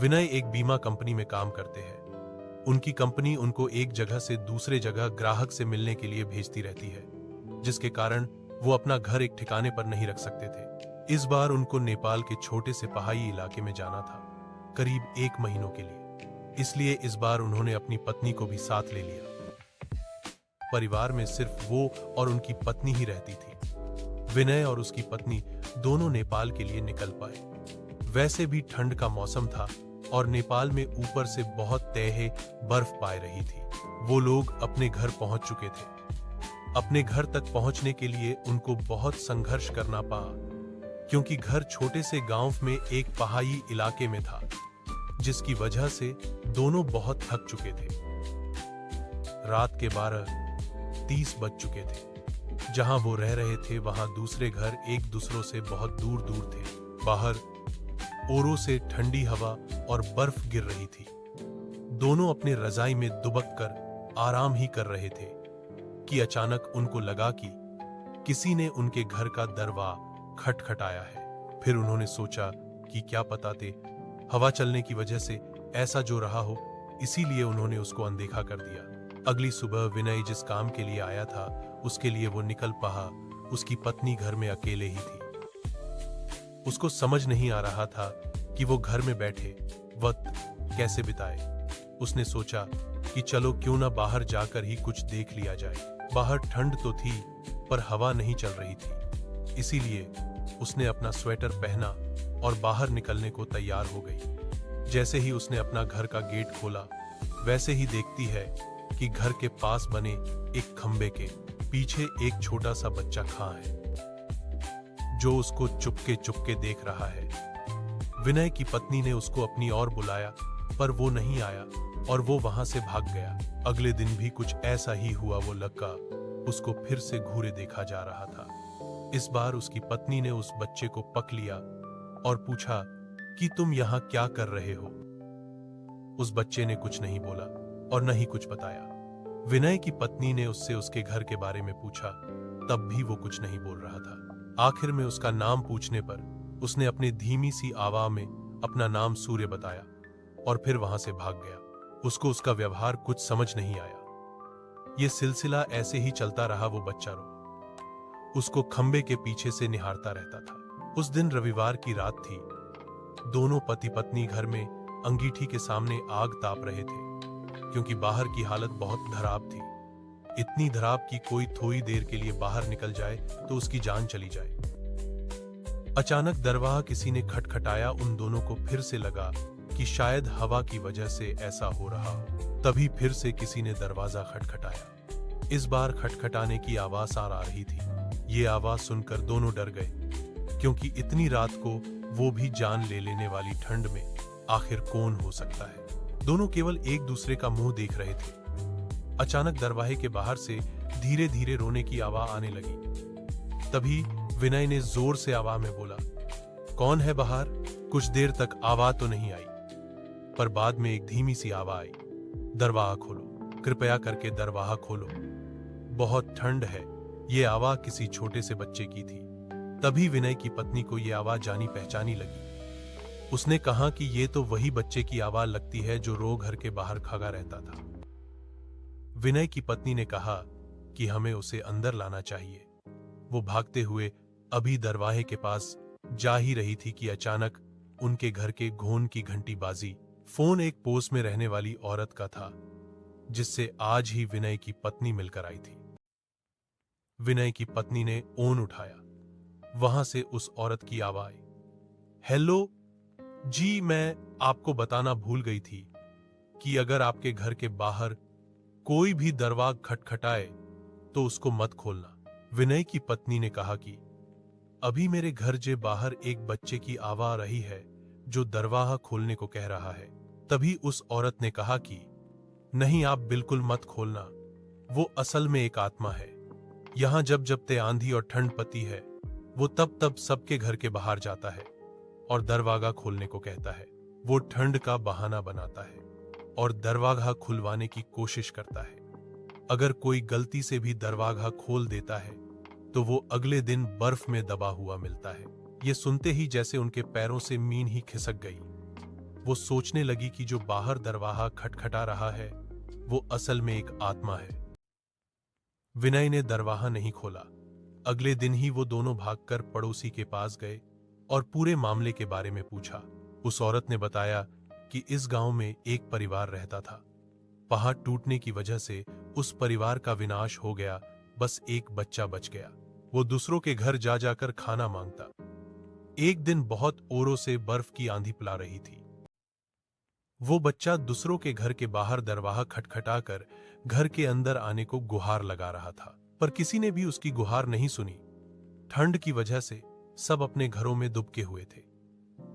विनय एक बीमा कंपनी में काम करते हैं। उनकी कंपनी उनको एक जगह से दूसरे जगह ग्राहक से मिलने के लिए भेजती रहती है, जिसके कारण वो अपना घर एक ठिकाने पर नहीं रख सकते थे। इस बार उनको नेपाल के छोटे से पहाड़ी इलाके में जाना था, करीब 1 महीनों के लिए। इसलिए इस बार उन्होंने अपनी पत्नी को भी साथ ले लिया। परिवार में सिर्फ वो और उनकी पत्नी ही रहती थी। विनय और उसकी पत्नी दोनों नेपाल के लिए निकल पाए। वैसे भी ठंड का मौसम था और नेपाल में ऊपर से बहुत तैहे बर्फ पाए रही थी। वो लोग अपने घर पहुंच चुके थे। अपने घर तक पहुंचने के लिए उनको बहुत संघर्ष करना पड़ा, क्योंकि घर छोटे से गांव में एक पहाड़ी इलाके में था, जिसकी वजह से दोनों बहुत थक चुके थे। रात के 12:30 बज चुके थे। जहां वो रह रहे थे वहां दूसरे घर एक दूसरों से बहुत दूर दूर थे। बाहर ओरों से ठंडी हवा और बर्फ गिर रही थी। दोनों अपने रजाई में दुबक कर आराम ही कर रहे थे कि अचानक उनको लगा कि किसी ने उनके घर का दरवाजा खटखटाया है। फिर उन्होंने सोचा कि क्या पता थे हवा चलने की वजह से ऐसा जो रहा हो, इसीलिए उन्होंने उसको अनदेखा कर दिया। अगली सुबह विनय जिस काम के लिए आया था उसके लिए वो निकल पड़ा। उसकी पत्नी घर में अकेले ही थी। उसको समझ नहीं आ रहा था कि वो घर में बैठे वक्त कैसे बिताए। उसने सोचा कि चलो क्यों ना बाहर जाकर ही कुछ देख लिया जाए। बाहर ठंड तो थी पर हवा नहीं चल रही थी, इसीलिए उसने अपना स्वेटर पहना और बाहर निकलने को तैयार हो गई। जैसे ही उसने अपना घर का गेट खोला, वैसे ही देखती है कि घर के पास बने एक खंबे के पीछे एक छोटा सा बच्चा खड़ा है, जो उसको चुपके चुपके देख रहा है। विनय की पत्नी ने उसको अपनी ओर बुलाया, पर वो नहीं आया और वो वहां से भाग गया। अगले दिन भी कुछ ऐसा ही हुआ। वो लड़का उसको फिर से घूरे देखा जा रहा था। इस बार उसकी पत्नी ने उस बच्चे को पक लिया और पूछा कि तुम यहाँ क्या कर रहे हो। उस बच्चे ने कुछ नहीं बोला और न ही कुछ बताया। विनय की पत्नी ने उससे उसके घर के बारे में पूछा, तब भी वो कुछ नहीं बोल रहा था। आखिर में उसका नाम पूछने पर उसने अपनी धीमी सी आवाज में अपना नाम सूर्य बताया और फिर वहां से भाग गया। उसको उसका व्यवहार कुछ समझ नहीं आया। ये सिलसिला ऐसे ही चलता रहा। वो बच्चा उसको खंबे के पीछे से निहारता रहता था। उस दिन रविवार की रात थी। दोनों पति पत्नी घर में अंगीठी के सामने आग ताप रहे थे, क्योंकि बाहर की हालत बहुत खराब थी। इतनी धराब कि कोई थोड़ी देर के लिए बाहर निकल जाए तो उसकी जान चली जाए। अचानक दरवाजा किसी ने खटखटाया। उन दोनों को फिर से लगा कि शायद हवा की वजह से ऐसा हो रहा हो। तभी फिर से किसी ने दरवाजा खटखटाया। इस बार खटखटाने की आवाज आ रही थी। ये आवाज सुनकर दोनों डर गए, क्योंकि इतनी रात को वो भी जान ले लेने वाली ठंड में आखिर कौन हो सकता है। दोनों केवल एक दूसरे का मुंह देख रहे थे। अचानक दरवाजे के बाहर से धीरे धीरे रोने की आवाज आने लगी। तभी विनय ने जोर से आवाज में बोला, कौन है बाहर? कुछ देर तक आवाज तो नहीं आई, पर बाद में एक धीमी सी आवाज आई, दरवाजा खोलो, कृपया करके दरवाजा खोलो, बहुत ठंड है। ये आवाज किसी छोटे से बच्चे की थी। तभी विनय की पत्नी को ये आवाज जानी पहचानी लगी। उसने कहा कि ये तो वही बच्चे की आवाज लगती है जो रोज घर के बाहर खड़ा रहता था। विनय की पत्नी ने कहा कि हमें उसे अंदर लाना चाहिए। वो भागते हुए अभी दरवाजे के पास जा ही रही थी कि अचानक उनके घर के घोन की घंटी बाजी। फोन एक पोस्ट में रहने वाली औरत का था, जिससे आज ही विनय की पत्नी मिलकर आई थी। विनय की पत्नी ने फोन उठाया। वहां से उस औरत की आवाज, हेलो जी, मैं आपको बताना भूल गई थी कि अगर आपके घर के बाहर कोई भी दरवाजा खटखटाए तो उसको मत खोलना। विनय की पत्नी ने कहा कि अभी मेरे घर के बाहर एक बच्चे की आवाज आ रही है जो दरवाजा खोलने को कह रहा है। तभी उस औरत ने कहा कि नहीं, आप बिल्कुल मत खोलना, वो असल में एक आत्मा है। यहां जब जब ते आंधी और ठंड पती है, वो तब तब सबके घर के बाहर जाता है और दरवाजा खोलने को कहता है। वो ठंड का बहाना बनाता है और दरवाजा खुलवाने की कोशिश करता है। अगर कोई गलती से भी दरवाजा खोल देता है तो वो अगले दिन बर्फ में दबा हुआ मिलता है। ये सुनते ही जैसे उनके पैरों से मीन ही खिसक गई। वो सोचने लगी कि जो बाहर दरवाजा खटखटा रहा है वो असल में एक आत्मा है। विनय ने दरवाजा नहीं खोला। अगले दिन ही वो दोनों भागकर पड़ोसी के पास गए और पूरे मामले के बारे में पूछा। उस औरत ने बताया कि इस गांव में एक परिवार रहता था। पहाड़ टूटने की वजह से उस परिवार का विनाश हो गया, बस एक बच्चा बच गया। वो दूसरों के घर जा जाकर खाना मांगता। एक दिन बहुत ओरों से बर्फ की आंधी पिला रही थी। वो बच्चा दूसरों के घर के बाहर दरवाजा खटखटाकर घर के अंदर आने को गुहार लगा रहा था, पर किसी ने भी उसकी गुहार नहीं सुनी। ठंड की वजह से सब अपने घरों में दुबके हुए थे।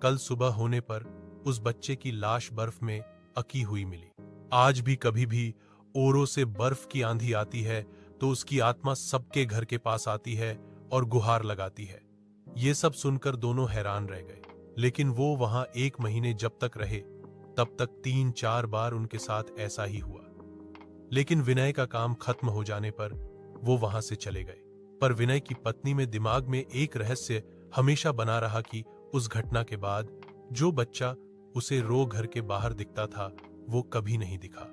कल सुबह होने पर उस बच्चे की लाश बर्फ में अकी हुई मिली। आज भी कभी भी ओरों से बर्फ की आंधी आती है तो उसकी आत्मा सबके घर के पास आती है और गुहार लगाती है। ये सब सुनकर दोनों हैरान रह गए, लेकिन वो वहां 1 महीने जब तक रहे तब तक 3-4 बार उनके साथ ऐसा ही हुआ। लेकिन विनय का काम खत्म हो जाने पर वो वहां से चले गए। पर विनय की पत्नी में दिमाग में एक रहस्य हमेशा बना रहा कि उस घटना के बाद जो बच्चा उसे रो घर के बाहर दिखता था वो कभी नहीं दिखा।